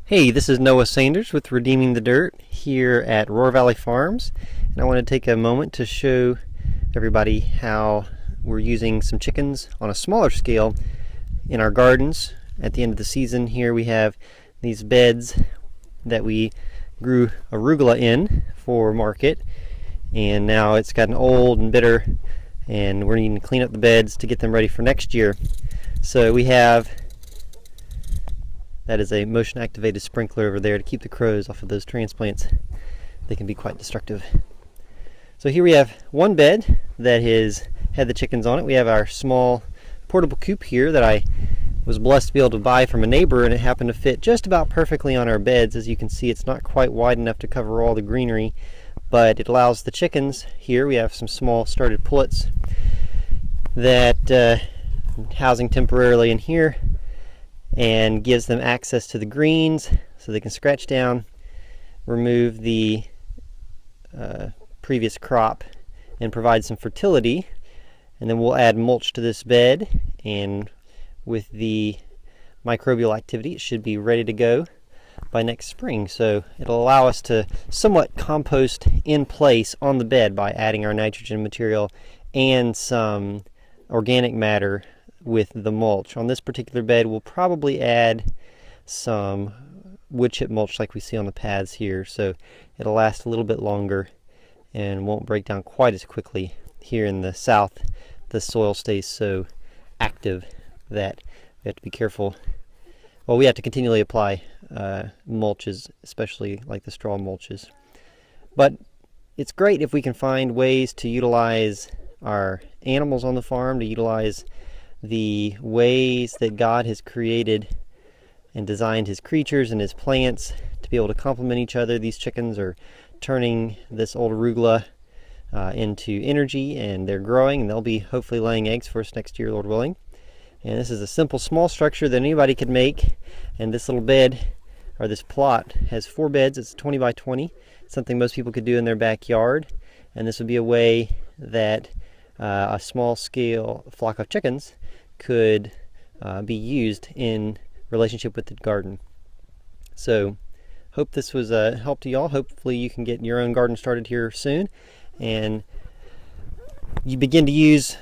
Hey, this is Noah Sanders with Redeeming the Dirt here at Roar Valley Farms, and I want to take a moment to show everybody how we're using some chickens on a smaller scale in our gardens. At the end of the season here we have these beds that we grew arugula in for market, and now it's gotten old and bitter and we're needing to clean up the beds to get them ready for next year. So we have, that is a motion activated sprinkler over there to keep the crows off of those transplants. They can be quite destructive. So here we have one bed that has had the chickens on it. We have our small portable coop here that I was blessed to be able to buy from a neighbor, and it happened to fit just about perfectly on our beds. As you can see, it's not quite wide enough to cover all the greenery, but it allows the chickens here. We have some small started pullets that housing temporarily in here, and gives them access to the greens so they can scratch down, remove the previous crop, and provide some fertility. And then we'll add mulch to this bed, and with the microbial activity it should be ready to go by next spring. So it'll allow us to somewhat compost in place on the bed by adding our nitrogen material and some organic matter with the mulch. On this particular bed we'll probably add some wood chip mulch like we see on the paths here, so it'll last a little bit longer and won't break down quite as quickly. Here in the south the soil stays so active that we have to be careful. Well, we have to continually apply mulches, especially like the straw mulches. But it's great if we can find ways to utilize our animals on the farm, to utilize the ways that God has created and designed his creatures and his plants to be able to complement each other. These chickens are turning this old arugula into energy, and they're growing, and they'll be hopefully laying eggs for us next year, Lord willing. And this is a simple small structure that anybody could make, and this little bed, or this plot, has 4 beds. It's 20 by 20. It's something most people could do in their backyard, and this would be a way that a small scale flock of chickens could be used in relationship with the garden. So hope this was a help to y'all. Hopefully you can get your own garden started here soon, and you begin to use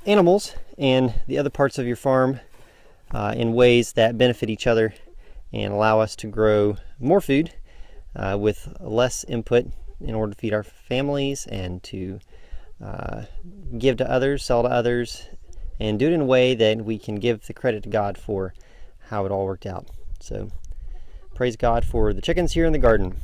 animals and the other parts of your farm in ways that benefit each other and allow us to grow more food with less input in order to feed our families and to give to others, sell to others, and do it in a way that we can give the credit to God for how it all worked out. So praise God for the chickens here in the garden.